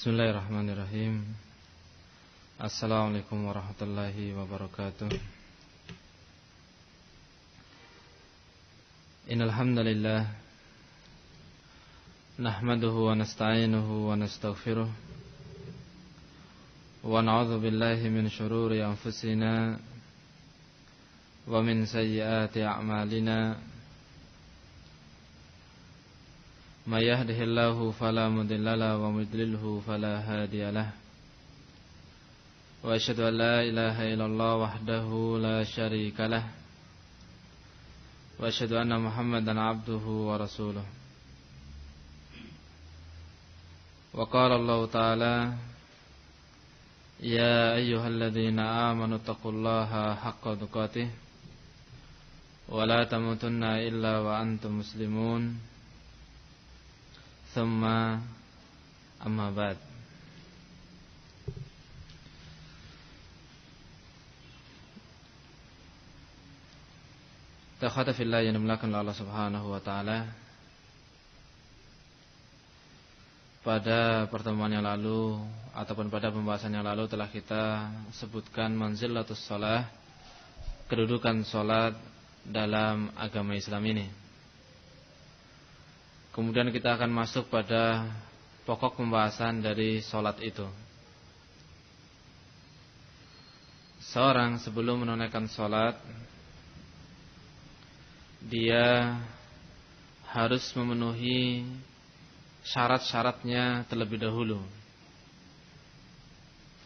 Bismillahirrahmanirrahim. Assalamualaikum warahmatullahi wabarakatuh. Innal hamdalillah nahmaduhu wa nasta'inuhu wa nastaghfiruh wa na'udzu billahi min shururi anfusina wa min sayyiati a'malina. May yahdihillahu fala mudilla lahu wa may yudlilhu fala hadiya lahu. Wa asyhadu an la ilaha illallah wahdahu la syarika lah. Wa asyhadu anna Muhammadan abduhu wa rasuluh. Wa qala Allah ta'ala ya ayyuhalladzina amanu taqullaha haqqa tuqatih wa la tamutunna illa wa antum muslimun. Thumma amma ba'd. Takhata fillah yang dimulakan oleh Allah Subhanahu wa taala. Pada pertemuan yang lalu ataupun pada pembahasan yang lalu telah kita sebutkan manzilatus shalah, kedudukan salat dalam agama Islam ini. Kemudian kita akan masuk pada pokok pembahasan dari salat itu. Seorang sebelum menunaikan salat, dia harus memenuhi syarat-syaratnya terlebih dahulu.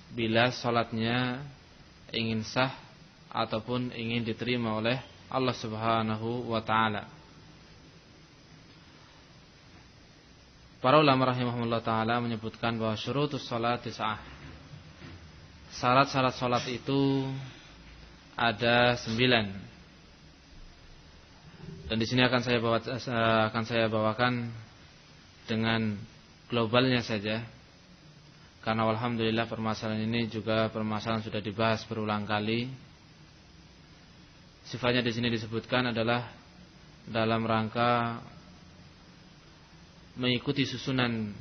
Bila salatnya ingin sah ataupun ingin diterima oleh Allah Subhanahu wa taala. Para ulama rahimahumullah ta'ala menyebutkan bahwa syurutus salat tis'ah. Syarat-syarat salat itu ada 9. Dan di sini akan saya bawakan dengan globalnya saja. Karena alhamdulillah permasalahan ini juga permasalahan sudah dibahas berulang kali. Sifatnya di sini disebutkan adalah dalam rangka mengikuti susunan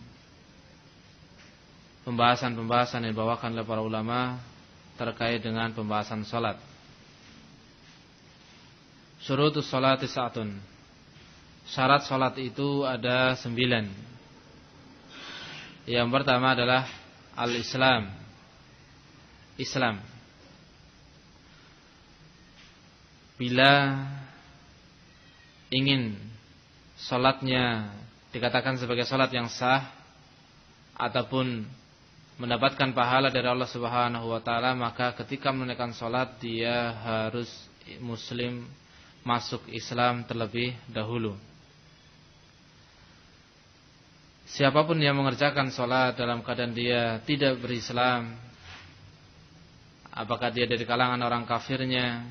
pembahasan-pembahasan yang dibawakan oleh para ulama terkait dengan pembahasan salat. Syurutus sholati sa'atun. Syarat salat itu ada 9. Yang pertama adalah al-Islam. Islam. Bila ingin salatnya dikatakan sebagai salat yang sah ataupun mendapatkan pahala dari Allah Subhanahu wa taala, maka ketika menunaikan salat dia harus muslim, masuk Islam terlebih dahulu. Siapapun yang mengerjakan salat dalam keadaan dia tidak berislam, apakah dia dari kalangan orang kafirnya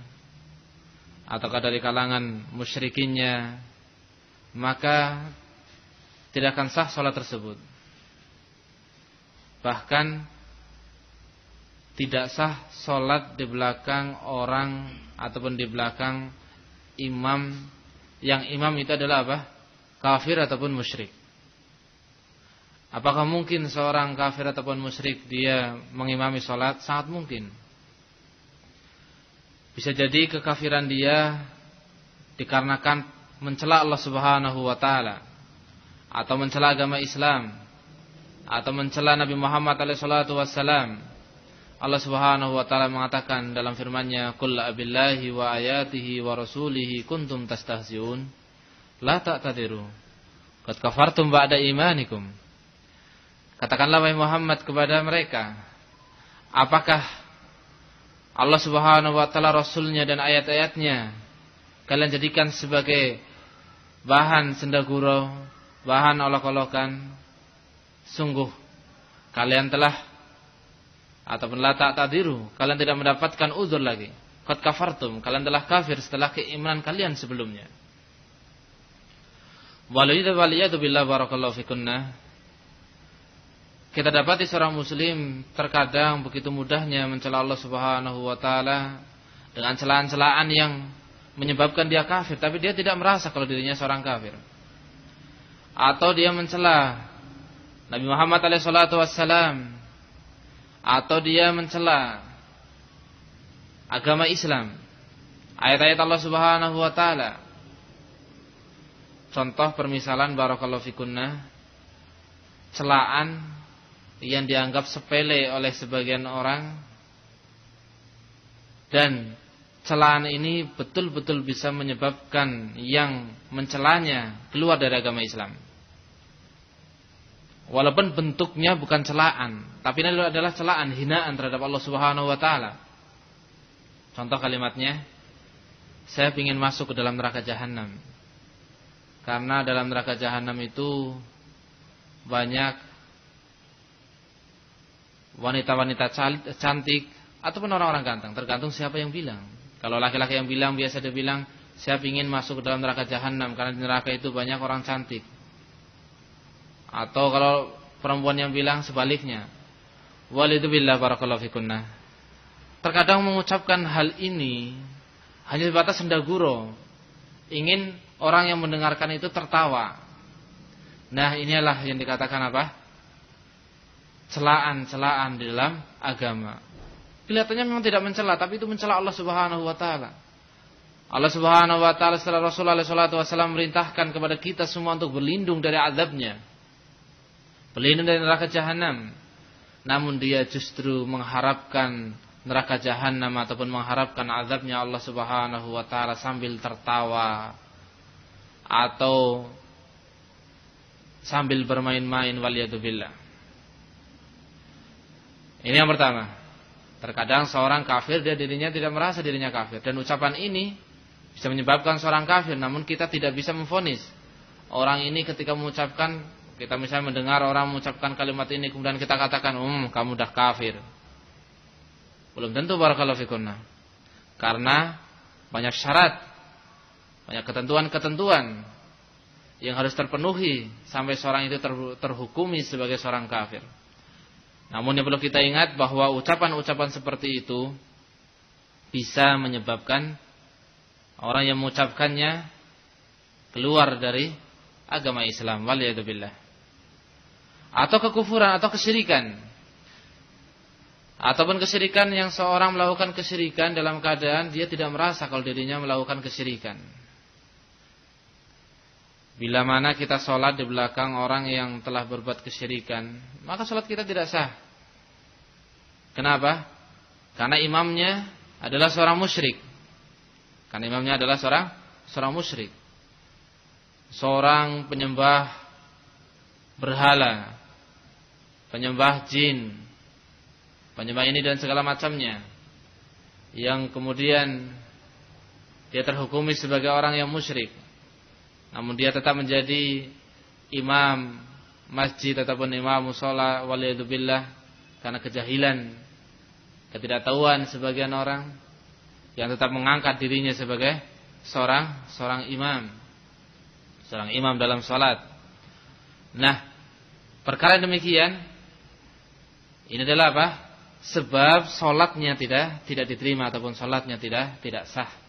ataukah dari kalangan musyrikinnya, maka tidak akan sah salat tersebut. Bahkan tidak sah salat di belakang orang ataupun di belakang imam yang imam itu adalah apa? Kafir ataupun musyrik. Apakah mungkin seorang kafir ataupun musyrik dia mengimami salat? Sangat mungkin. Bisa jadi kekafiran dia dikarenakan mencela Allah Subhanahu wa taala, atau mencela agama Islam, atau mencela Nabi Muhammad SAW. Allah Subhanahu wa taala mengatakan dalam firman-Nya, "Qul abillahi wa ayatihi wa rasulihi kuntum tastahzi'un la ta'tadiru qad kafartum ba'da imanikum." Katakanlah wahai Muhammad kepada mereka, apakah Allah Subhanahu wa taala, Rasulnya dan ayat-ayatnya kalian jadikan sebagai bahan sendagurau, bahan olok-olokan? Sungguh kalian telah ataupun la ta'tadiru, kalian tidak mendapatkan uzur lagi. Qad kafartum, kalian telah kafir setelah keimanan kalian sebelumnya. Waliyadu billah barakallahu fikunna. Kita dapati seorang muslim terkadang begitu mudahnya mencela Allah Subhanahu wa taala dengan celaan-celaan yang menyebabkan dia kafir, tapi dia tidak merasa kalau dirinya seorang kafir. Atau dia mencela Nabi Muhammad SAW, atau dia mencela agama Islam, ayat-ayat Allah Subhanahu wa taala. Contoh permisalan barakallahu fikunna, celaan yang dianggap sepele oleh sebagian orang, dan celaan ini betul-betul bisa menyebabkan yang mencelanya keluar dari agama Islam. Walaupun bentuknya bukan celaan, tapi ini adalah celaan, hinaan terhadap Allah Subhanahu wa taala. Contoh kalimatnya, saya ingin masuk ke dalam neraka jahanam. Karena dalam neraka jahanam itu banyak wanita-wanita cantik ataupun orang-orang ganteng, tergantung siapa yang bilang. Kalau laki-laki yang bilang, biasa dia bilang, saya ingin masuk ke dalam neraka jahanam karena di neraka itu banyak orang cantik. Atau kalau perempuan yang bilang sebaliknya, walidzubillah barakallahu fikunna. Terkadang mengucapkan hal ini hanya sebatas sendaguro, ingin orang yang mendengarkan itu tertawa. Nah, inilah yang dikatakan apa? Celaan-celaan di dalam agama. Kelihatannya memang tidak mencela, tapi itu mencela Allah Subhanahu wa taala. Allah Subhanahu wa taala setelah Rasulullah SAW merintahkan kepada kita semua untuk berlindung dari azabnya, berlindung dari neraka jahanam. Namun dia justru mengharapkan neraka jahanam ataupun mengharapkan azabnya Allah Subhanahu wa taala sambil tertawa atau sambil bermain-main, waliyadzubillah. Ini yang pertama. Terkadang seorang kafir, dia dirinya tidak merasa dirinya kafir, dan ucapan ini bisa menyebabkan seorang kafir. Namun kita tidak bisa memvonis orang ini ketika mengucapkan. Kita misalnya mendengar orang mengucapkan kalimat ini, kemudian kita katakan, kamu dah kafir. Belum tentu barakallahu fikunna. Karena banyak syarat, banyak ketentuan-ketentuan yang harus terpenuhi sampai seorang itu terhukumi sebagai seorang kafir. Namun yang perlu kita ingat bahwa ucapan-ucapan seperti itu bisa menyebabkan orang yang mengucapkannya keluar dari agama Islam, waliyadzubillah. Atau kekufuran atau kesyirikan. Ataupun kesyirikan yang seorang melakukan kesyirikan dalam keadaan dia tidak merasa kalau dirinya melakukan kesyirikan. Bila mana kita sholat di belakang orang yang telah berbuat kesyirikan, maka sholat kita tidak sah. Kenapa? Karena imamnya adalah seorang musyrik. Karena imamnya adalah seorang musyrik, seorang penyembah berhala, penyembah jin, penyembah ini dan segala macamnya, yang kemudian dia terhukumi sebagai orang yang musyrik. Namun dia tetap menjadi imam masjid ataupun imam mushola, waliyadzubillah, karena kejahilan, ketidaktahuan sebagian orang yang tetap mengangkat dirinya sebagai seorang imam dalam salat. Nah, perkara demikian ini adalah apa? Sebab salatnya tidak diterima ataupun salatnya tidak sah.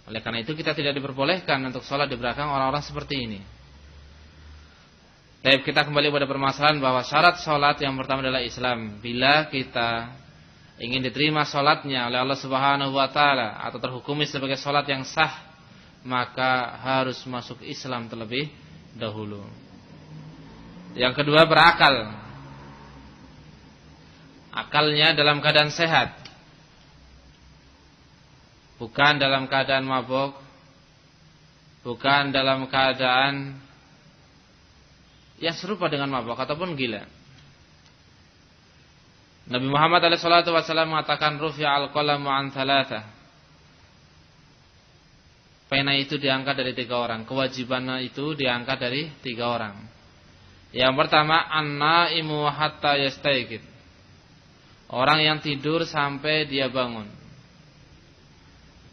Oleh karena itu kita tidak diperbolehkan untuk salat di belakang orang-orang seperti ini. Baik, kita kembali pada permasalahan bahwa syarat salat yang pertama adalah Islam. Bila kita ingin diterima salatnya oleh Allah Subhanahu wa taala atau terhukumi sebagai salat yang sah, maka harus masuk Islam terlebih dahulu. Yang kedua, berakal. Akalnya dalam keadaan sehat, bukan dalam keadaan mabuk, bukan dalam keadaan yang serupa dengan mabuk ataupun gila. Nabi Muhammad SAW mengatakan, rufi'al qalamu an thalathah. Pena itu diangkat dari 3 orang. Kewajiban itu diangkat dari 3 orang. Yang pertama, an-naimu hatta yastayqid. Orang yang tidur sampai dia bangun.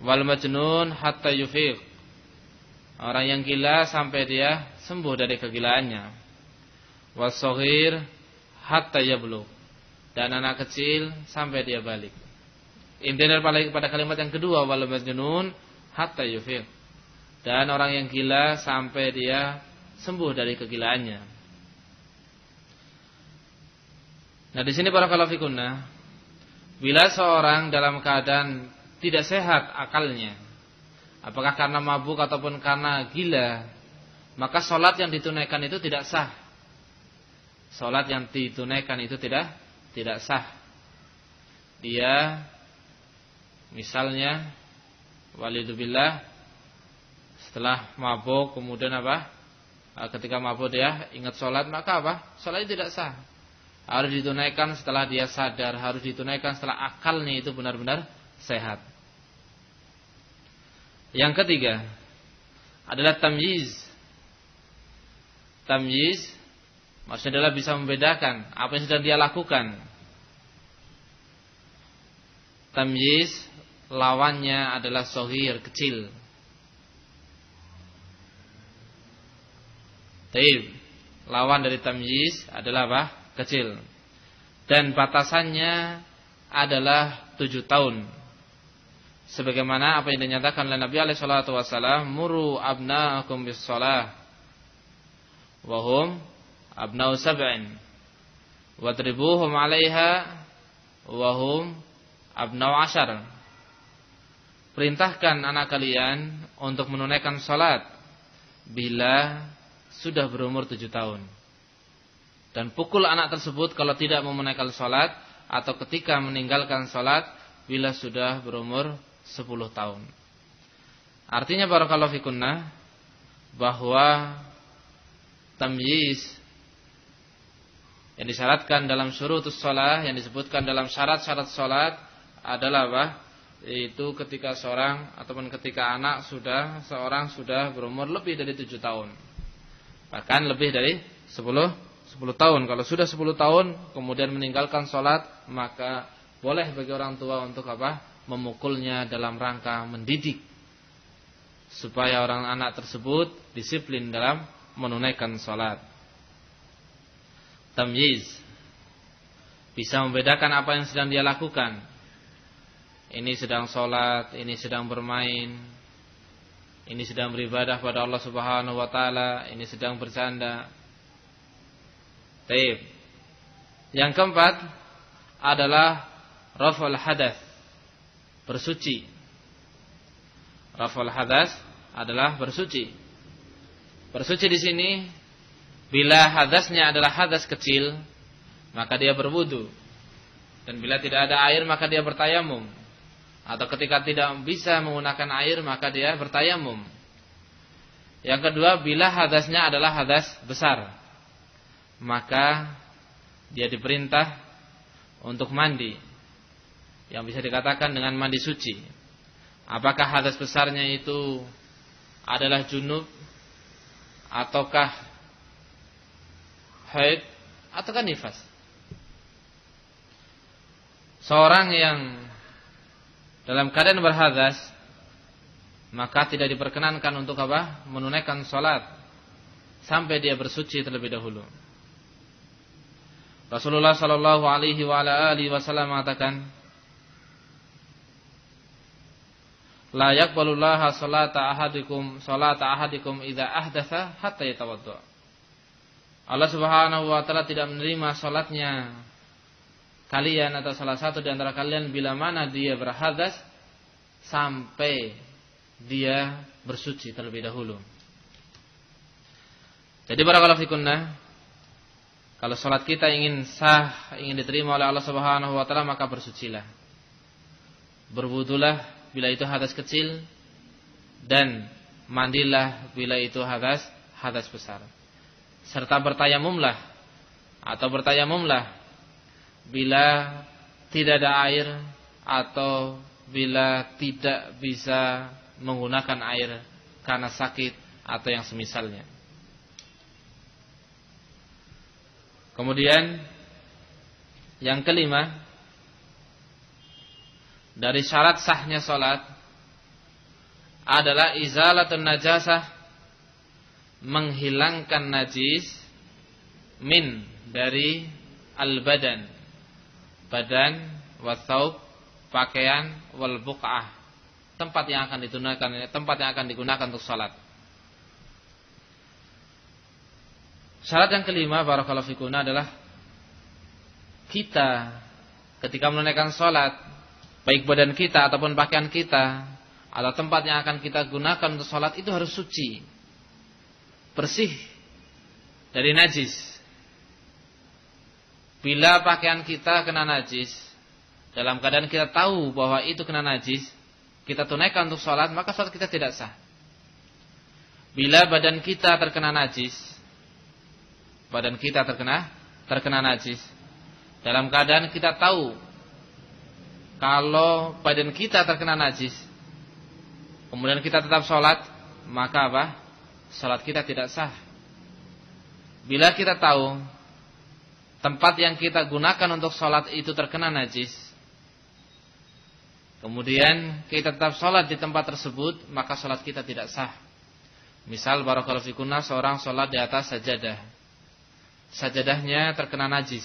Wal majnun hatta yufiq. Orang yang gila sampai dia sembuh dari kegilaannya. Was saghir hatta yablugh. Dan anak kecil sampai dia balik. Intinya pada kalimat yang kedua, wal majnun hatta yufiq. Dan orang yang gila sampai dia sembuh dari kegilaannya. Nah, di sini barakallahu fikunna, bila seorang dalam keadaan tidak sehat akalnya, apakah karena mabuk ataupun karena gila, maka sholat yang ditunaikan itu tidak sah. Sholat yang ditunaikan itu tidak sah. Dia misalnya walidzubillah setelah mabuk kemudian ketika mabuk dia ingat sholat, maka sholatnya tidak sah. Harus ditunaikan setelah dia sadar, harus ditunaikan setelah akalnya itu benar-benar sehat. Yang ketiga adalah tamyiz. Tamyiz maksudnya adalah bisa membedakan apa yang sedang dia lakukan. Tamyiz lawannya adalah shaghir, kecil. Taib. Lawan dari tamyiz adalah kecil. Dan batasannya adalah 7 tahun. Sebagaimana apa yang dinyatakan oleh Nabi alaihi salatu wasallam, muru abnaakum bis shalah wa hum abna'u sab'in wadribuhum 'alaiha wa hum abna'u 'ashar. Perintahkan anak kalian untuk menunaikan salat bila sudah berumur 7 tahun. Dan pukul anak tersebut kalau tidak menunaikan salat atau ketika meninggalkan salat bila sudah berumur 10 tahun. Artinya barakallahu fikunna bahwa tamyiz yang disyaratkan dalam syurutus shalah, yang disebutkan dalam syarat-syarat salat adalah yaitu ketika seorang ataupun ketika seorang sudah berumur lebih dari 7 tahun. Bahkan lebih dari 10 tahun. Kalau sudah 10 tahun kemudian meninggalkan salat, maka boleh bagi orang tua untuk memukulnya dalam rangka mendidik supaya orang anak tersebut disiplin dalam menunaikan salat. Tamyiz bisa membedakan apa yang sedang dia lakukan. Ini sedang salat, ini sedang bermain, ini sedang beribadah pada Allah Subhanahu wa taala, ini sedang bercanda. Baik. Yang keempat adalah raf'ul hadath, bersuci. Raf'ul hadath adalah bersuci. Bersuci di sini bila hadasnya adalah hadas kecil, maka dia berwudu. Dan bila tidak ada air, maka dia bertayamum. Atau ketika tidak bisa menggunakan air, maka dia bertayamum. Yang kedua, bila hadasnya adalah hadas besar, maka dia diperintah untuk mandi, yang bisa dikatakan dengan mandi suci. Apakah hadas besarnya itu adalah junub, ataukah haid, ataukah nifas? Seorang yang dalam keadaan berhadas, maka tidak diperkenankan untuk menunaikan salat sampai dia bersuci terlebih dahulu. Rasulullah sallallahu alaihi wa ala alihi wasallam mengatakan, la yaqbalullaha salata ahadikum idza ahdatsa hatta yatawadda. Allah Subhanahu wa taala tidak menerima salatnya kalian atau salah satu di antara kalian bila mana dia berhadas sampai dia bersuci terlebih dahulu. Jadi barakallahu fikunna, kalau salat kita ingin sah, ingin diterima oleh Allah Subhanahu wa taala, maka bersucilah. Berwudulah bila itu hadas kecil, dan mandilah bila itu hadas besar. Serta bertayamumlah bila tidak ada air atau bila tidak bisa menggunakan air karena sakit atau yang semisalnya. Kemudian yang kelima dari syarat sahnya salat adalah izalatun najasah, menghilangkan najis dari al-badan, badan, wasaub, pakaian, wal buq'ah, tempat yang akan digunakan untuk salat. Syarat yang kelima barakallahu fikum adalah kita ketika menunaikan sholat, baik badan kita ataupun pakaian kita atau tempat yang akan kita gunakan untuk sholat itu harus suci, bersih dari najis. Bila pakaian kita kena najis, dalam keadaan kita tahu bahwa itu kena najis, kita tunaikan untuk sholat, maka sholat kita tidak sah. Bila badan kita terkena najis, badan kita terkena najis, dalam keadaan kita tahu kalau badan kita terkena najis, kemudian kita tetap sholat, maka apa? Sholat kita tidak sah. Bila kita tahu tempat yang kita gunakan untuk sholat itu terkena najis, kemudian kita tetap sholat di tempat tersebut, maka sholat kita tidak sah. Misal barakallahu fikunna, seorang sholat di atas sajadah, sajadahnya terkena najis,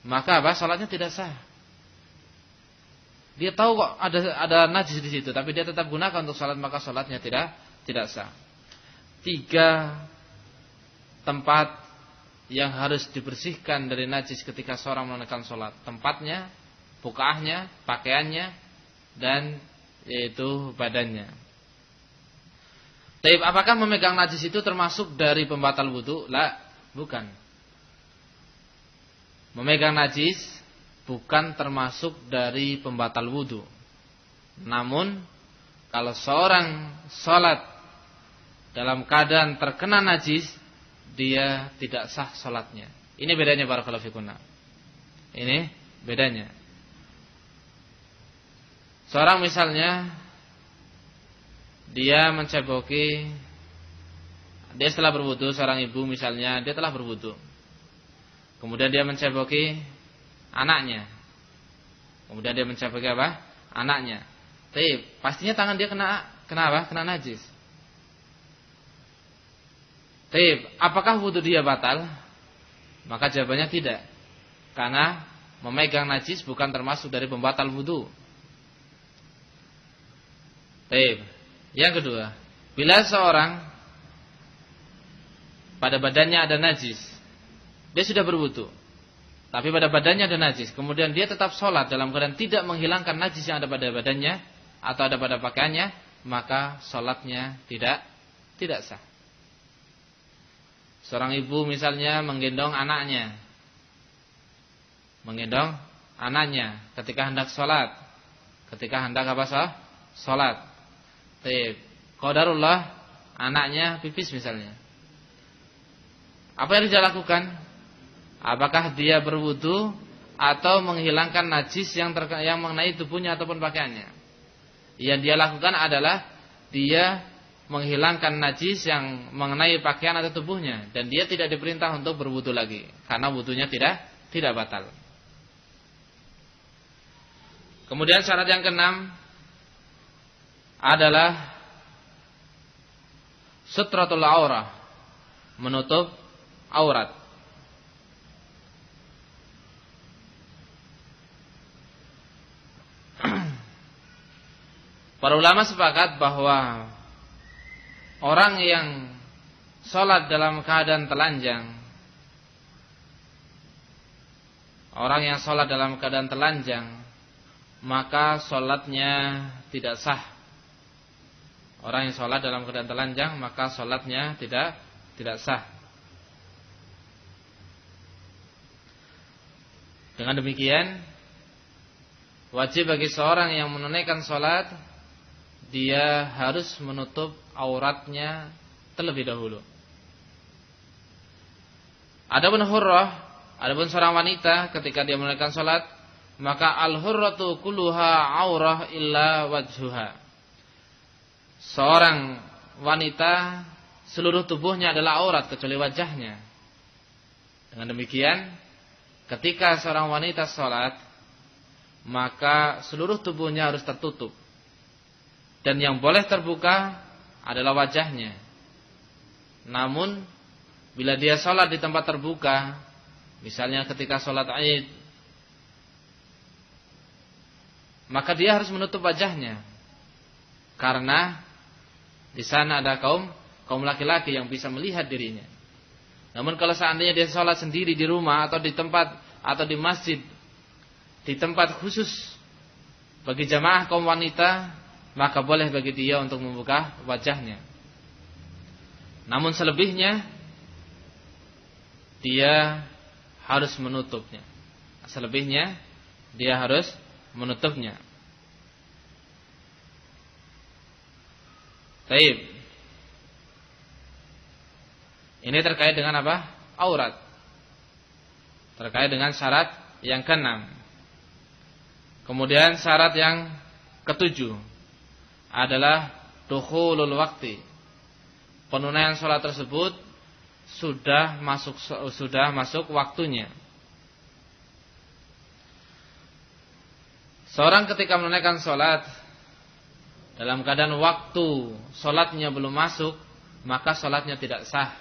maka apa? Sholatnya tidak sah. Dia tahu kok ada najis di situ, tapi dia tetap gunakan untuk sholat, maka sholatnya tidak sah. 3 tempat yang harus dibersihkan dari najis ketika seorang menunaikan sholat: tempatnya, bukaahnya, pakaiannya, dan yaitu badannya. Tapi apakah memegang najis itu termasuk dari pembatal wudu? La, bukan. Memegang najis bukan termasuk dari pembatal wudu. Namun kalau seorang sholat dalam keadaan terkena najis, dia tidak sah sholatnya. Ini bedanya barakallahu fikunna. Ini bedanya. Seorang misalnya dia menceboki, dia setelah berwudu, seorang ibu misalnya dia telah berwudu, kemudian dia menceboki anaknya, kemudian dia menceboki apa? Anaknya. Tapi pastinya tangan dia kena apa? Kena najis. Tapi apakah wudu dia batal? Maka jawabannya tidak, karena memegang najis bukan termasuk dari pembatal wudu. Tapi yang kedua, bila seorang pada badannya ada najis, dia sudah berwudu, tapi pada badannya ada najis, kemudian dia tetap sholat dalam keadaan tidak menghilangkan najis yang ada pada badannya atau ada pada pakaiannya, maka sholatnya tidak sah. Seorang ibu misalnya menggendong anaknya ketika hendak sholat, sholat. Qadarullah anaknya pipis misalnya. Apa yang dia lakukan? Apakah dia berwudu atau menghilangkan najis yang mengenai tubuhnya ataupun pakaiannya? Yang dia lakukan adalah dia menghilangkan najis yang mengenai pakaian atau tubuhnya, dan dia tidak diperintah untuk berwudu lagi karena wudunya tidak batal. Kemudian syarat yang keenam adalah sutratul aurah, menutup aurat. Para ulama sepakat bahwa orang yang sholat dalam keadaan telanjang, maka sholatnya tidak sah. Orang yang sholat dalam keadaan telanjang, maka sholatnya tidak sah. Dengan demikian, wajib bagi seorang yang menunaikan sholat, dia harus menutup auratnya terlebih dahulu. Adapun hurrah, adapun seorang wanita ketika dia menunaikan sholat, maka al-hurratu kulluha aurah illa wajhuha. Seorang wanita seluruh tubuhnya adalah aurat kecuali wajahnya. Dengan demikian, ketika seorang wanita sholat, maka seluruh tubuhnya harus tertutup, dan yang boleh terbuka adalah wajahnya. Namun bila dia sholat di tempat terbuka, misalnya ketika sholat Id, maka dia harus menutup wajahnya, karena di sana ada kaum laki-laki yang bisa melihat dirinya. Namun kalau seandainya dia sholat sendiri di rumah atau di tempat atau di masjid, di tempat khusus bagi jamaah kaum wanita, maka boleh bagi dia untuk membuka wajahnya. Namun selebihnya dia harus menutupnya. Selebihnya dia harus menutupnya. Baik. Ini terkait dengan apa? Aurat. Terkait dengan syarat yang keenam. Kemudian syarat yang ketujuh adalah dukhulul waqti. Penunaian sholat tersebut sudah masuk waktunya. Seorang ketika menunaikan sholat dalam keadaan waktu sholatnya belum masuk, maka sholatnya tidak sah.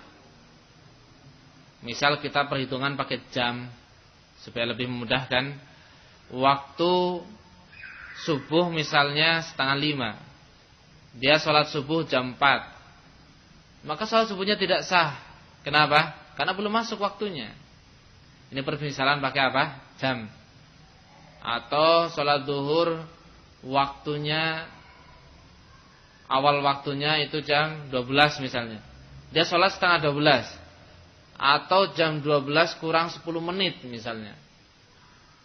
Misal kita perhitungan pakai jam supaya lebih memudahkan. Waktu subuh misalnya 4:30, dia sholat subuh jam 4, maka sholat subuhnya tidak sah. Kenapa? Karena belum masuk waktunya. Ini permisalan pakai apa? Jam. Atau sholat duhur waktunya, awal waktunya itu jam 12 misalnya, dia sholat 11:30, atau jam 12 kurang 10 menit misalnya.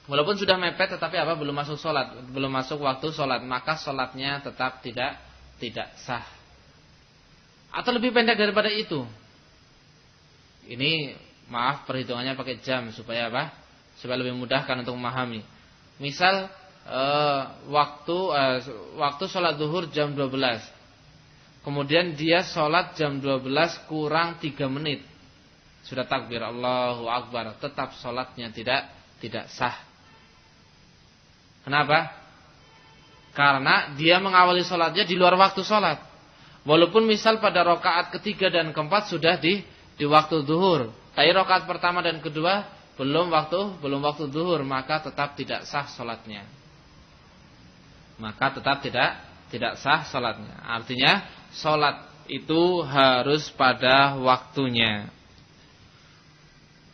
Walaupun sudah mepet tetapi apa? Belum masuk sholat, belum masuk waktu sholat, maka sholatnya tetap tidak sah. Atau lebih pendek daripada itu. Ini maaf perhitungannya pakai jam supaya apa? Supaya lebih mudahkan untuk memahami. Misal waktu sholat zuhur jam 12. Kemudian dia sholat jam 12 kurang 3 menit. Sudah takbir Allahu Akbar, tetap sholatnya tidak sah. Kenapa? Karena dia mengawali sholatnya di luar waktu sholat. Walaupun misal pada rakaat ketiga dan keempat sudah di waktu zuhur, tapi rakaat pertama dan kedua belum waktu zuhur, maka tetap tidak sah sholatnya. Maka tetap tidak sah sholatnya. Artinya sholat itu harus pada waktunya.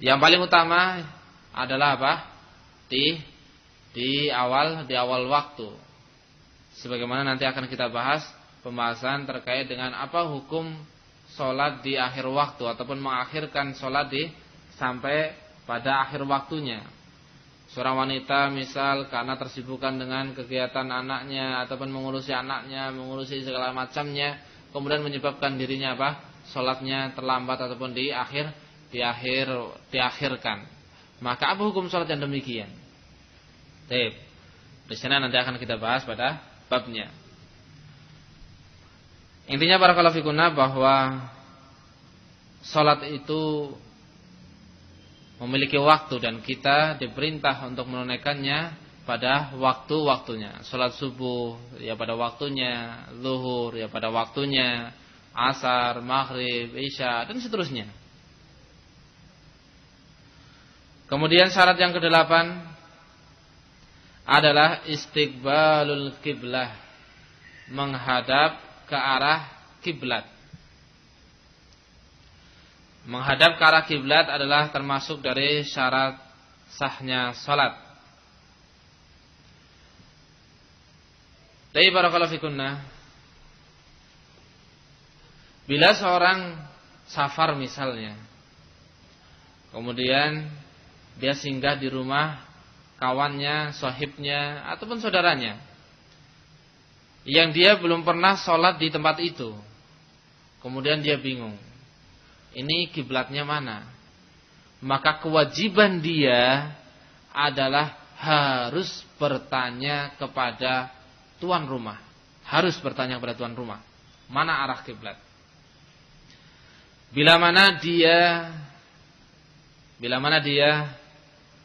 Yang paling utama adalah apa? Di awal waktu. Sebagaimana nanti akan kita bahas pembahasan terkait dengan apa hukum sholat di akhir waktu ataupun mengakhirkan sholat sampai pada akhir waktunya. Seorang wanita misal karena tersibukkan dengan kegiatan anaknya ataupun mengurusi anaknya, mengurusi segala macamnya, kemudian menyebabkan dirinya apa? Sholatnya terlambat ataupun diakhirkan. Maka apa hukum sholat yang demikian? Baik. Di sana nanti akan kita bahas pada babnya. Intinya barakallahu fikunna bahwa sholat itu memiliki waktu dan kita diperintah untuk menunaikannya pada waktu-waktunya. Sholat subuh ya pada waktunya, zuhur ya pada waktunya, asar, maghrib, isya dan seterusnya. Kemudian syarat yang ke-8 adalah istiqbalul kiblah, menghadap ke arah kiblat. Menghadap ke arah kiblat adalah termasuk dari syarat sahnya salat. Tapi barakallahu fikunna, bila seorang safar misalnya, kemudian dia singgah di rumah kawannya, sahibnya, ataupun saudaranya yang dia belum pernah sholat di tempat itu, kemudian dia bingung, ini kiblatnya mana? Maka kewajiban dia adalah harus bertanya kepada tuan rumah. Harus bertanya kepada tuan rumah, mana arah kiblat? Bila mana dia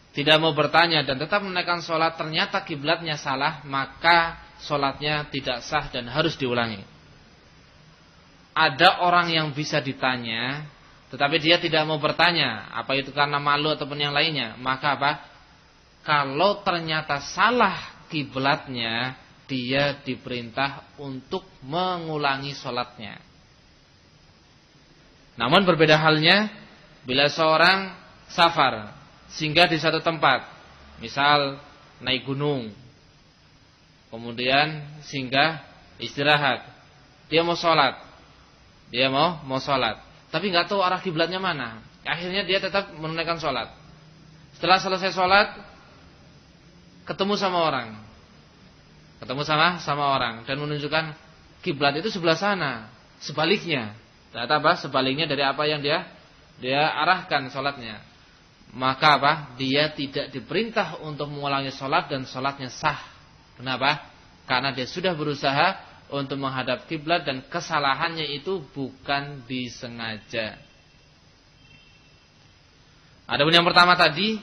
tidak mau bertanya dan tetap menaikkan sholat, ternyata kiblatnya salah, maka sholatnya tidak sah dan harus diulangi. Ada orang yang bisa ditanya, tetapi dia tidak mau bertanya, apa itu karena malu ataupun yang lainnya. Maka apa? Kalau ternyata salah kiblatnya, dia diperintah untuk mengulangi sholatnya. Namun berbeda halnya bila seorang safar, singgah di satu tempat, misal naik gunung, kemudian singgah istirahat, dia mau sholat, tapi nggak tahu arah kiblatnya mana. Akhirnya dia tetap menunaikan sholat. Setelah selesai sholat, ketemu sama orang dan menunjukkan kiblat itu sebelah sana, sebaliknya. Ternyata apa? Sebaliknya dari apa yang dia arahkan sholatnya. Maka apa? Dia tidak diperintah untuk mengulangi sholat dan sholatnya sah. Kenapa? Karena dia sudah berusaha untuk menghadap kiblat dan kesalahannya itu bukan disengaja. Adapun yang pertama tadi,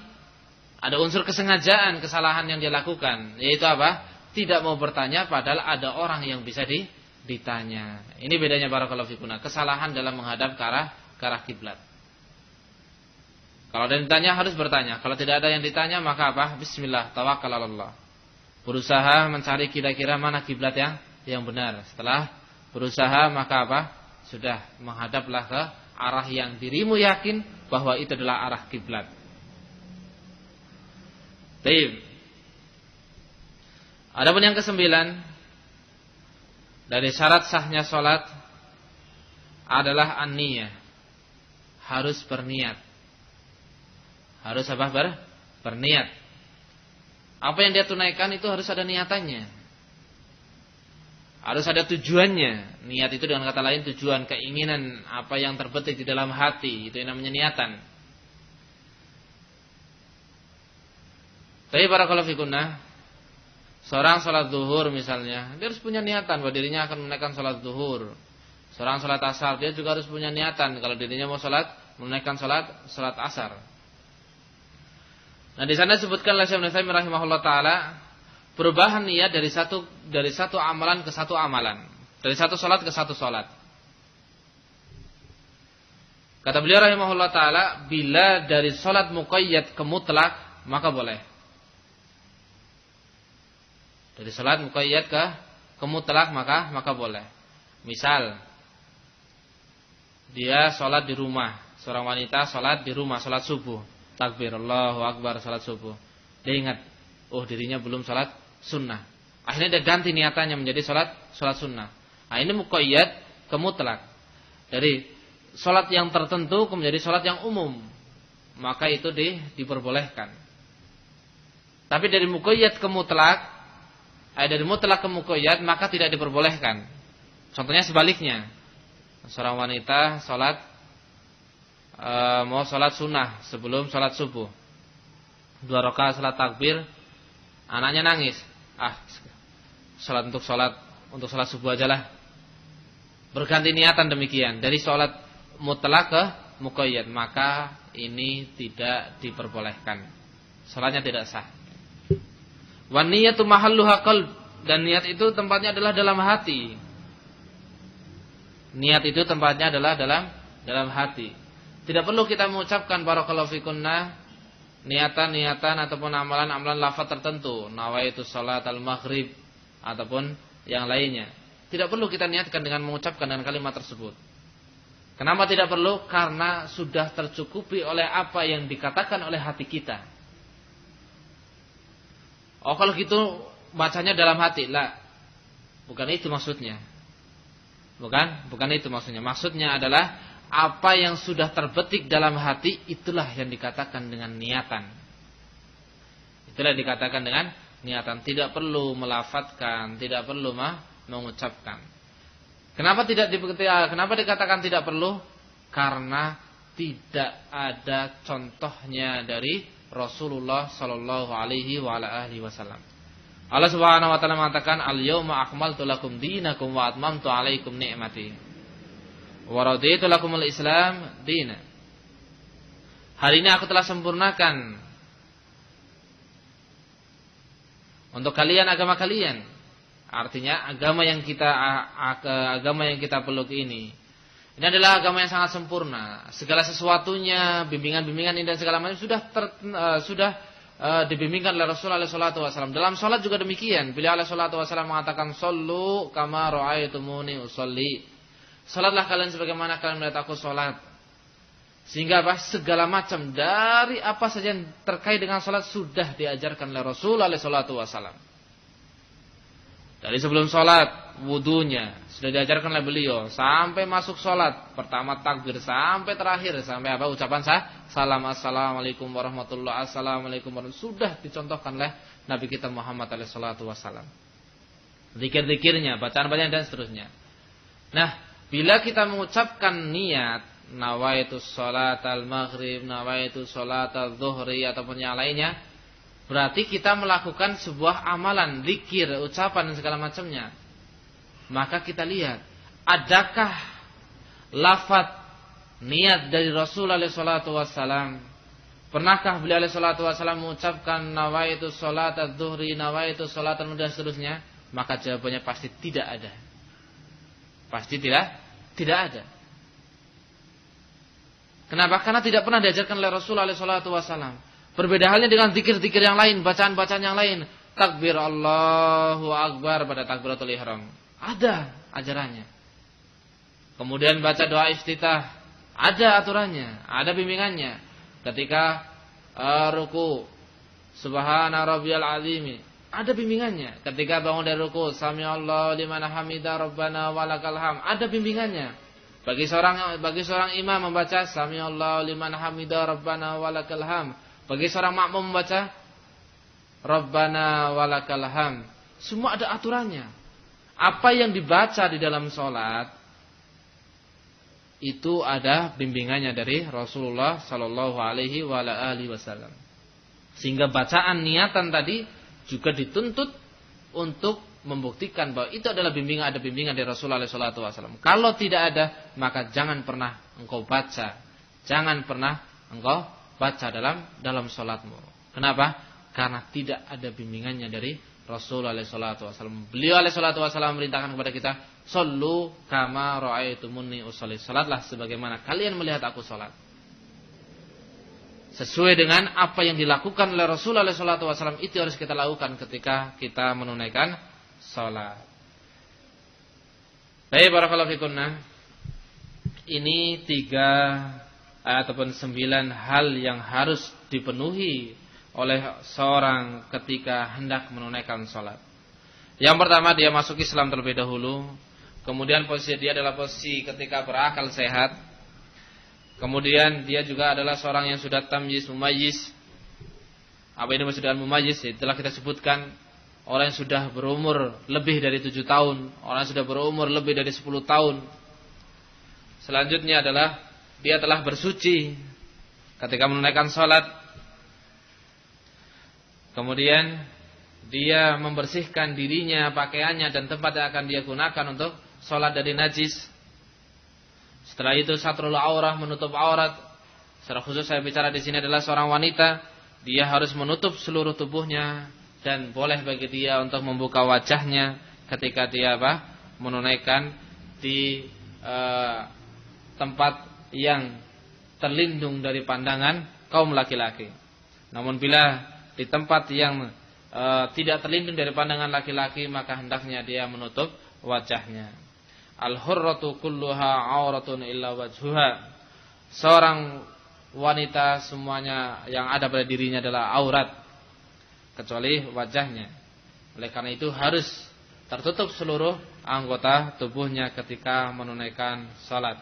ada unsur kesengajaan kesalahan yang dia lakukan, yaitu apa? Tidak mau bertanya padahal ada orang yang bisa ditanya. Ini bedanya barakallahu fikunah, kesalahan dalam menghadap ke arah kiblat. Kalau ada yang ditanya harus bertanya. Kalau tidak ada yang ditanya maka apa? Bismillah, tawakkal 'alallah. Berusaha mencari kira-kira mana kiblat yang benar. Setelah berusaha maka apa? Sudah menghadaplah ke arah yang dirimu yakin bahwa itu adalah arah kiblat. Baik. Adapun yang kesembilan dari syarat sahnya sholat adalah an-niyah. Harus berniat. Harus apa? Berniat. Apa yang dia tunaikan itu harus ada niatannya. Harus ada tujuannya. Niat itu dengan kata lain tujuan, keinginan, apa yang terbetik di dalam hati, itu yang namanya niatan. Tapi barakallahu fikunna, seorang sholat zuhur misalnya, dia harus punya niatan bahwa dirinya akan menunaikan sholat zuhur. Seorang sholat asar, dia juga harus punya niatan kalau dirinya mau menunaikan sholat asar. Nah, di sana disebutkan oleh Syekh Ibnu Utsaimin rahimahullah taala perubahan niat dari satu amalan ke satu amalan, dari satu sholat ke satu sholat. Kata beliau rahimahullah taala, bila dari sholat muqayyad ke mutlak maka boleh. Dari sholat muqayyad ke mutlak maka boleh. Misal dia sholat di rumah, seorang wanita sholat di rumah, sholat subuh, takbir Allahu Akbar, sholat subuh. Dia ingat, dirinya belum sholat sunnah. Akhirnya dia ganti niatannya menjadi sholat sunnah. Nah, ini muqayyad ke mutlak. Dari sholat yang tertentu menjadi sholat yang umum, maka itu diperbolehkan. Tapi dari muqayyad ke mutlak, dari mutlak ke muqayyad maka tidak diperbolehkan. Contohnya sebaliknya, seorang wanita mau sholat sunnah sebelum sholat subuh, 2 rakaat sholat takbir, anaknya nangis, untuk sholat subuh aja lah. Berganti niatan demikian dari sholat mutlak ke muqayyad, maka ini tidak diperbolehkan, sholatnya tidak sah. Wan niyatu mahalluha qalb, dan niat itu tempatnya adalah dalam hati. Niat itu tempatnya adalah dalam hati. Tidak perlu kita mengucapkan barakallahu fikunna niatan ataupun amalan lafaz tertentu, nawaitu salat al-maghrib ataupun yang lainnya. Tidak perlu kita niatkan dengan mengucapkan dengan kalimat tersebut. Kenapa tidak perlu? Karena sudah tercukupi oleh apa yang dikatakan oleh hati kita. Kalau gitu bacanya dalam hati. Lah, bukan itu maksudnya. Bukan itu maksudnya. Maksudnya adalah apa yang sudah terbetik dalam hati, itulah yang dikatakan dengan niatan. Itulah yang dikatakan dengan niatan. Tidak perlu melafadzkan, tidak perlu mengucapkan. Kenapa dikatakan tidak perlu? Karena tidak ada contohnya dari Rasulullah sallallahu alaihi wa ala alihi wasallam. Allah Subhanahu wa taala mengatakan, "Al-yauma akmaltu lakum dinakum wa atmamtu 'alaikum ni'mati wa raditu lakumul Islam dinan." Hari ini aku telah sempurnakan untuk kalian agama kalian. Artinya agama yang kita peluk ini adalah agama yang sangat sempurna. Segala sesuatunya, bimbingan-bimbingan ini dan segala macam sudah dibimbingkan oleh Rasulullah sallallahu alaihi wasallam. Dalam salat juga demikian. Beliau sallallahu alaihi wasallam mengatakan, "Shallu kama ra'aitumuni usolli." Salatlah kalian sebagaimana kalian melihat aku salat. Sehingga apa? Segala macam dari apa saja yang terkait dengan salat sudah diajarkan oleh Rasulullah SAW. Dari sebelum salat, wudunya sudah diajarkan oleh beliau sampai masuk salat, pertama takbir sampai terakhir sampai apa? Ucapan salam, assalamualaikum warahmatullahi, assalamualaikum warahmatullahi, sudah dicontohkan oleh Nabi kita Muhammad SAW. Zikir-zikirnya, bacaan-bacaan dan seterusnya. Nah, bila kita mengucapkan niat nawaitu sholatal maghrib, nawaitu sholatal zuhri ataupun yang lainnya, berarti kita melakukan sebuah amalan, zikir, ucapan dan segala macamnya. Maka kita lihat, adakah lafaz niat dari Rasulullah SAW? Pernahkah beliau SAW mengucapkan nawaitu sholatal zuhri, nawaitu sholatal dan seterusnya? Maka jawabannya pasti tidak ada. Pasti tidak ada. Kenapa? Karena tidak pernah diajarkan oleh Rasulullah SAW. Berbeda halnya dengan zikir-zikir yang lain, bacaan-bacaan yang lain. Takbir Allahu Akbar pada takbiratul ihram. Ada ajarannya. Kemudian baca doa iftitah. Ada aturannya, ada bimbingannya. Ketika ruku, subhana rabbiyal azimi, ada bimbingannya. Ketika bangun dari ruku, samiallahu liman hamidah rabbana walakal ham, ada bimbingannya. Bagi seorang imam membaca samiallahu liman hamidah rabbana walakal ham, bagi seorang makmum membaca rabbana walakal ham, semua ada aturannya. Apa yang dibaca di dalam salat itu ada bimbingannya dari Rasulullah sallallahu alaihi wasallam. Sehingga bacaan niatan tadi juga dituntut untuk membuktikan bahwa itu adalah ada bimbingan dari Rasulullah SAW. Kalau tidak ada, maka jangan pernah engkau baca. Jangan pernah engkau baca dalam salatmu. Kenapa? Karena tidak ada bimbingannya dari Rasulullah SAW. Beliau SAW memerintahkan kepada kita, "Shallu kama ra'aitumuni usolli." Salatlah sebagaimana kalian melihat aku salat. Sesuai dengan apa yang dilakukan oleh Rasulullah SAW, itu harus kita lakukan ketika kita menunaikan salat. Baik, barakallahu fikunna. Ini 9 hal yang harus dipenuhi oleh seorang ketika hendak menunaikan salat. Yang pertama, dia masuk Islam terlebih dahulu. Kemudian posisi dia adalah posisi ketika berakal sehat. Kemudian dia juga adalah seorang yang sudah tamyiz, mumayyiz. Apa ini maksud dengan mumayyiz? Telah kita sebutkan, orang yang sudah berumur lebih dari 7 tahun, orang yang sudah berumur lebih dari 10 tahun. Selanjutnya adalah dia telah bersuci ketika menunaikan salat. Kemudian dia membersihkan dirinya, pakaiannya dan tempat yang akan dia gunakan untuk salat dari najis. Setelah itu satrul aurah, menutup aurat. Secara khusus saya bicara di sini adalah seorang wanita, dia harus menutup seluruh tubuhnya dan boleh bagi dia untuk membuka wajahnya ketika dia menunaikan di tempat yang terlindung dari pandangan kaum laki-laki. Namun bila di tempat yang tidak terlindung dari pandangan laki-laki, maka hendaknya dia menutup wajahnya. Al-hurratu kulluha auratun illa wajhuha. Seorang wanita semuanya yang ada pada dirinya adalah aurat kecuali wajahnya. Oleh karena itu harus tertutup seluruh anggota tubuhnya ketika menunaikan salat.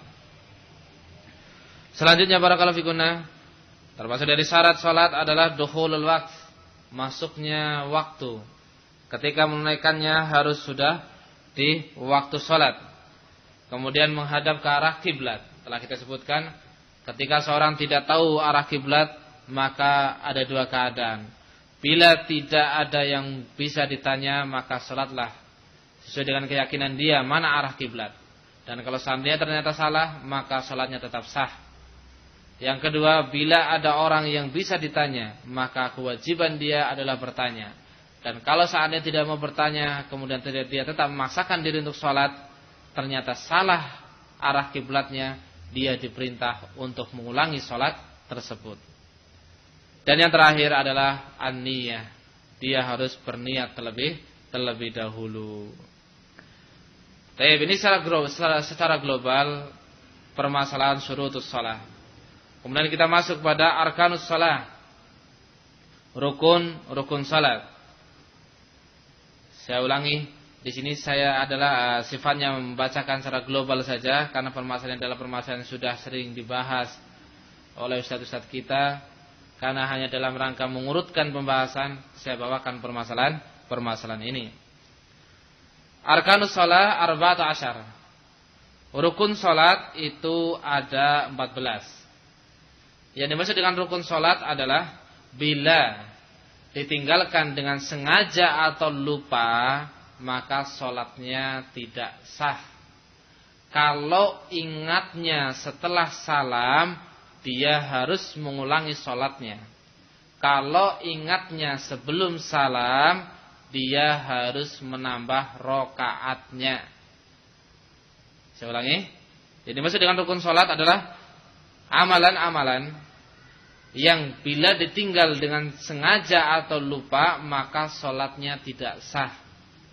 Selanjutnya barakallahu fikunna, termasuk dari syarat salat adalah dukhulul waqt, masuknya waktu. Ketika menunaikannya harus sudah di waktu salat. Kemudian menghadap ke arah kiblat. Telah kita sebutkan, ketika seorang tidak tahu arah kiblat, maka ada 2 keadaan. Bila tidak ada yang bisa ditanya, maka salatlah sesuai dengan keyakinan dia mana arah kiblat. Dan kalau seandainya ternyata salah, maka salatnya tetap sah. Yang kedua, bila ada orang yang bisa ditanya, maka kewajiban dia adalah bertanya. Dan kalau seandainya tidak mau bertanya, kemudian dia tetap memaksakan diri untuk salat, ternyata salah arah kiblatnya, dia diperintah untuk mengulangi salat tersebut. Dan yang terakhir adalah an-niyah. Dia harus berniat terlebih dahulu. Tapi ini secara global permasalahan syurutus shalah. Kemudian kita masuk pada arkanus shalah. Rukun salat. Saya ulangi, di sini saya adalah sifatnya membacakan secara global saja karena permasalahan adalah permasalahan yang sudah sering dibahas oleh ustaz-ustaz kita. Karena hanya dalam rangka mengurutkan pembahasan, saya bawakan permasalahan ini. Arkanus shalah arba'ata asyar. Rukun salat itu ada 14. Yang dimaksud dengan rukun salat adalah bila ditinggalkan dengan sengaja atau lupa, maka salatnya tidak sah. Kalau ingatnya setelah salam, dia harus mengulangi salatnya. Kalau ingatnya sebelum salam, dia harus menambah rakaatnya. Saya ulangi. Jadi maksud dengan rukun salat adalah amalan-amalan yang bila ditinggal dengan sengaja atau lupa, maka salatnya tidak sah.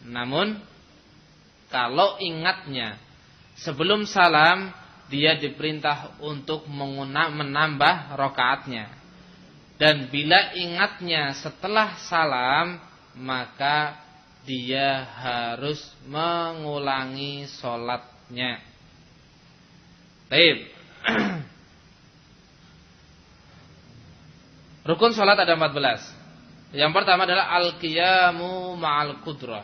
Namun kalau ingatnya sebelum salam, dia diperintah untuk menambah rakaatnya. Dan bila ingatnya setelah salam, maka dia harus mengulangi salatnya. Baik. Rukun salat ada 14. Yang pertama adalah al-qiyamu ma'al qudrah.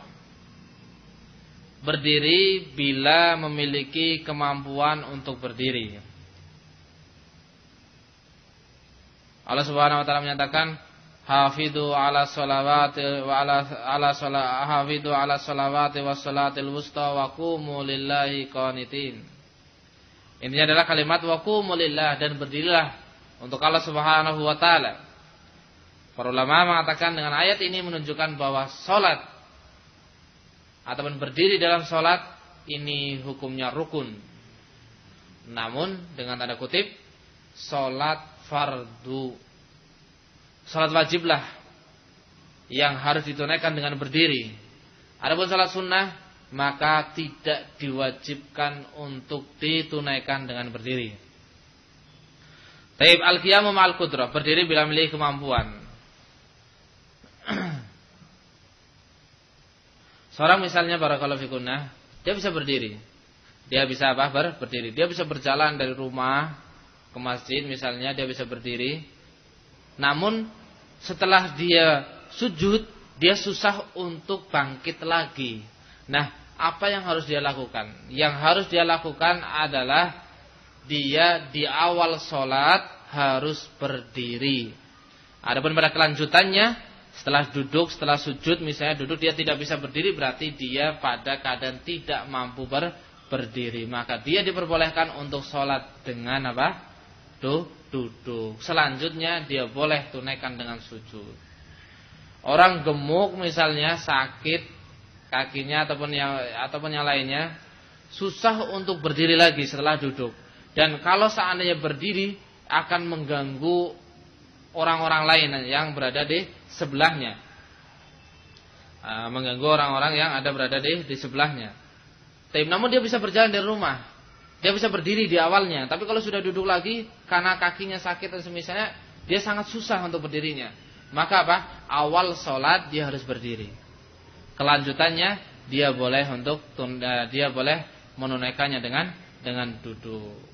Berdiri bila memiliki kemampuan untuk berdiri. Allah Subhanahu wa taala menyatakan, "Hafidhu 'ala sholawati wa 'ala sholawati was sholatil wusta wa qumu lillahi qanitin." Intinya adalah kalimat wa qumu lillah, dan berdirilah untuk Allah Subhanahu wa taala. Para ulama mengatakan dengan ayat ini menunjukkan bahwa salat ataupun berdiri dalam salat ini hukumnya rukun. Namun dengan tanda kutip, salat fardu. Salat wajiblah yang harus ditunaikan dengan berdiri. Adapun salat sunnah maka tidak diwajibkan untuk ditunaikan dengan berdiri. Taib al-qiyamu ma'al qudrah, berdiri bila memiliki kemampuan. Seorang misalnya barakallahu fikunna, dia bisa berdiri. Dia bisa apa? Berdiri. Dia bisa berjalan dari rumah ke masjid misalnya, dia bisa berdiri. Namun setelah dia sujud, dia susah untuk bangkit lagi. Nah, apa yang harus dia lakukan? Yang harus dia lakukan adalah dia di awal sholat harus berdiri. Adapun pada kelanjutannya, setelah duduk, setelah sujud misalnya duduk, dia tidak bisa berdiri, berarti dia pada keadaan tidak mampu berdiri. Maka dia diperbolehkan untuk sholat dengan apa? Duduk. Selanjutnya dia boleh tunaikan dengan sujud. Orang gemuk misalnya, sakit kakinya ataupun yang lainnya, susah untuk berdiri lagi setelah duduk. Dan kalau seandainya berdiri akan mengganggu orang-orang lain yang berada di sebelahnya. Mengganggu orang-orang yang ada berada di sebelahnya. Tapi namun dia bisa berjalan dari rumah. Dia bisa berdiri di awalnya. Tapi kalau sudah duduk lagi karena kakinya sakit dan semisalnya, dia sangat susah untuk berdirinya. Maka apa? Awal sholat dia harus berdiri. Kelanjutannya dia boleh menunaikannya dengan duduk.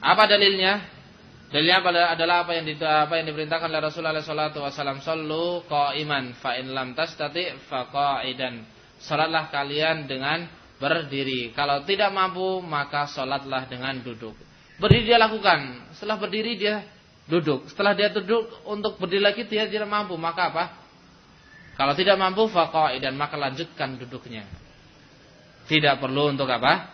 Apa dalilnya? Dalilnya adalah apa yang diperintahkan oleh Rasulullah sallallahu alaihi wasallam, "Shallu qa'iman fa in lam tastati' fa qa'idan." Salatlah kalian dengan berdiri. Kalau tidak mampu maka salatlah dengan duduk. Berdiri dia lakukan. Setelah berdiri dia duduk. Setelah dia duduk untuk berdiri lagi dia tidak mampu, maka apa? Kalau tidak mampu fa qa'idan, maka lanjutkan duduknya. Tidak perlu untuk apa?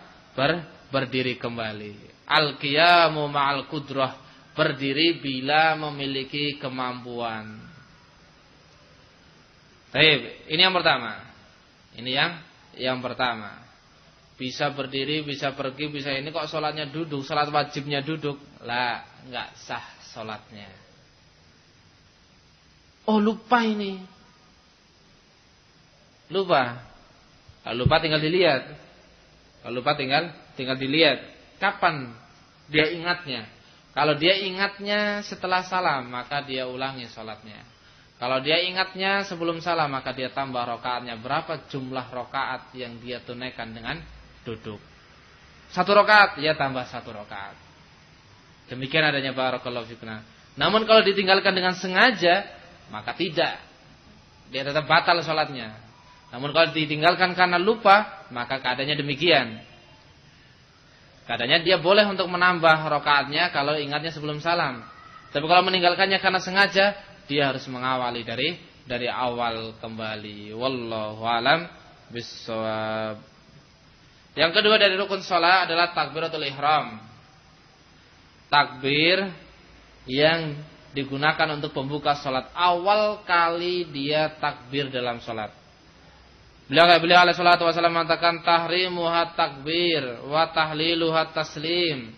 Berdiri kembali. Al-qiyamu ma'al qudrah, berdiri bila memiliki kemampuan. Baik, ini yang pertama. Ini yang pertama. Bisa berdiri, bisa pergi, bisa ini, kok sholatnya duduk, sholat wajibnya duduk. Lah, enggak sah sholatnya. Oh, lupa ini. Lupa. Kalau lupa tinggal dilihat. Kalau lupa tinggal dilihat. Kapan dia ingatnya? Kalau dia ingatnya setelah salam, maka dia ulangi sholatnya. Kalau dia ingatnya sebelum salam, maka dia tambah rakaatnya. Berapa jumlah rakaat yang dia tunaikan dengan duduk? 1 rakaat, dia tambah 1 rakaat. Demikian adanya barakallahu fikum. Namun kalau ditinggalkan dengan sengaja, maka tidak. Dia tetap batal sholatnya. Namun kalau ditinggalkan karena lupa, maka keadaannya demikian. Keadaannya dia boleh untuk menambah rakaatnya kalau ingatnya sebelum salam. Tapi kalau meninggalkannya karena sengaja, dia harus mengawali dari awal kembali. Wallahu alam bissawab. Yang kedua dari rukun salat adalah takbiratul ihram. Takbir yang digunakan untuk pembuka salat. Awal kali dia takbir dalam salat. Beliau alaihi salatu wasallam mengatakan tahrimuhat takbir wa tahliluhat taslim.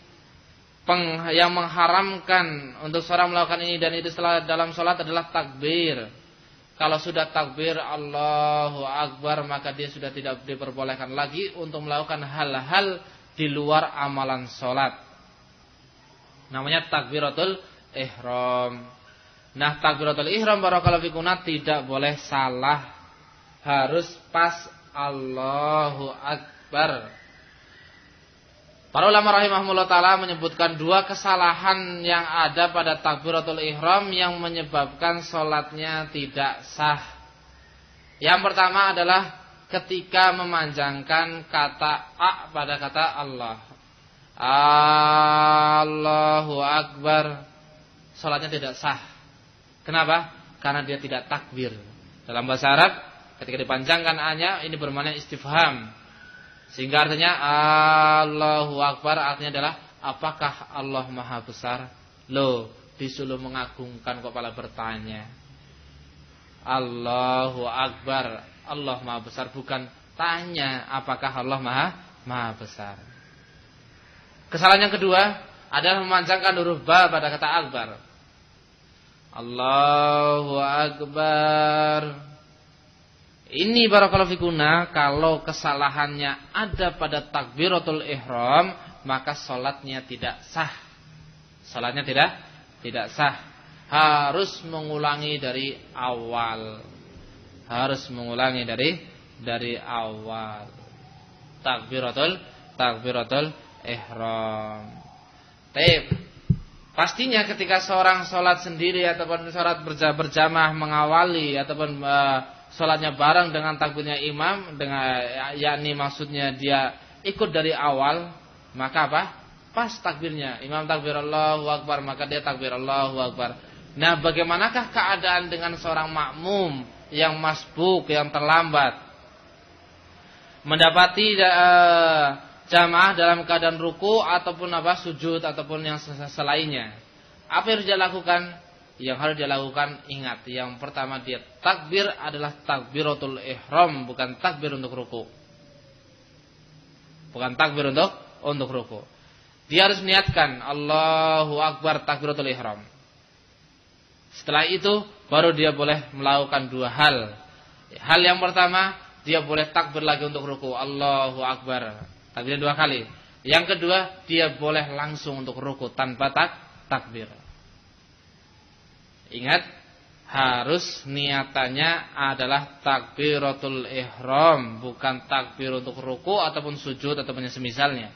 Yang mengharamkan untuk seorang melakukan ini dan itu setelah dalam sholat adalah takbir. Kalau sudah takbir Allahu Akbar, maka dia sudah tidak diperbolehkan lagi untuk melakukan hal-hal di luar amalan sholat. Namanya takbiratul ihram. Nah, takbiratul ihram barakallahu fikum tidak boleh salah. Harus pas Allahu Akbar. Para ulama rahimahumullah ta'ala menyebutkan 2 kesalahan yang ada pada takbiratul ihram yang menyebabkan sholatnya tidak sah. Yang pertama adalah ketika memanjangkan kata A pada kata Allah. Allahu Akbar. Sholatnya tidak sah. Kenapa? Karena dia tidak takbir. Dalam bahasa Arab ketika dipanjangkan A-nya ini bermakna istifham. Sehingga artinya Allahu Akbar artinya adalah apakah Allah Maha Besar? Loh, disuruh mengagungkan kok malah bertanya. Allahu Akbar, Allah Maha Besar, bukan tanya apakah Allah Maha Besar. Kesalahan yang kedua adalah memanjangkan huruf ba pada kata akbar. Allahu Akbar. Ini barakallahu fikuna, kalau kesalahannya ada pada takbiratul ihram, maka salatnya tidak sah. Salatnya tidak sah. Harus mengulangi dari awal. Harus mengulangi dari awal. Takbiratul ihram. Pastinya ketika seorang salat sendiri ataupun salat berjamaah mengawali ataupun sholatnya bareng dengan takbirnya imam, dengan yakni maksudnya dia ikut dari awal, maka apa? Pas takbirnya. Imam takbir Allahu Akbar, maka dia takbir Allahu Akbar. Nah, bagaimanakah keadaan dengan seorang makmum yang masbuk, yang terlambat, mendapati jamaah dalam keadaan ruku ataupun sujud ataupun yang selainnya? Apa yang harus dia lakukan? Yang harus dia lakukan, ingat, yang pertama dia takbir adalah takbiratul ihram, bukan takbir untuk ruku. Bukan takbir untuk ruku. Dia harus niatkan Allahu Akbar takbiratul ihram. Setelah itu baru dia boleh melakukan 2 hal. Hal yang pertama, dia boleh takbir lagi untuk ruku, Allahu Akbar, takbir 2 kali. Yang kedua, dia boleh langsung untuk ruku tanpa takbir. Ingat, harus niatannya adalah takbiratul ihram, bukan takbir untuk ruku ataupun sujud ataupun yang semisalnya.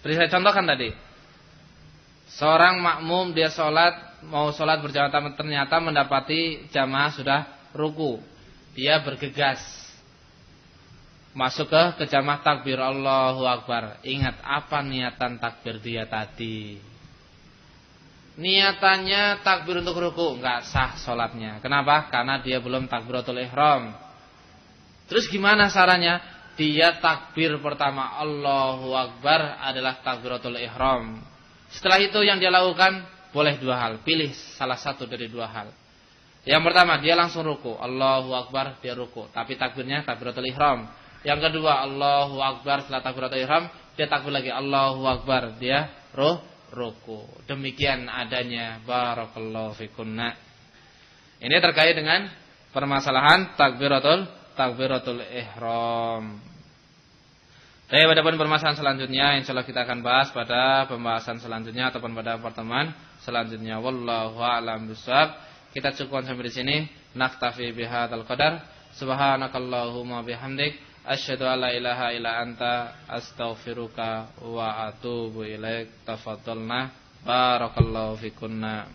Seperti saya contohkan tadi. Seorang makmum dia mau sholat berjamaah, ternyata mendapati jamaah sudah ruku. Dia bergegas masuk ke jamaah takbir Allahu Akbar. Ingat, apa niatan takbir dia tadi? Niatannya takbir untuk ruku, enggak sah sholatnya. Kenapa? Karena dia belum takbiratul ihram. Terus gimana caranya? Dia takbir pertama Allahu Akbar adalah takbiratul ihram. Setelah itu yang dia lakukan boleh 2 hal. Pilih salah satu dari 2 hal. Yang pertama, dia langsung ruku, Allahu Akbar, dia ruku, tapi takbirnya takbiratul ihram. Yang kedua, Allahu Akbar, setelah takbiratul ihram dia takbir lagi Allahu Akbar, dia ruku. Demikian adanya barakallahu fikunna. Ini terkait dengan permasalahan takbiratul ihram. Adapun permasalahan selanjutnya insyaallah kita akan bahas pada pembahasan selanjutnya ataupun pada pertemuan selanjutnya. Wallahu a'lam bishawab. Kita cukupkan sampai di sini. Naktafi bihadzal qadar. Subhanakallahumma bihamdik asyhadu an la ilaha illa anta astaghfiruka wa atubu ilaik. Tafadhalna barakallahu fikunna.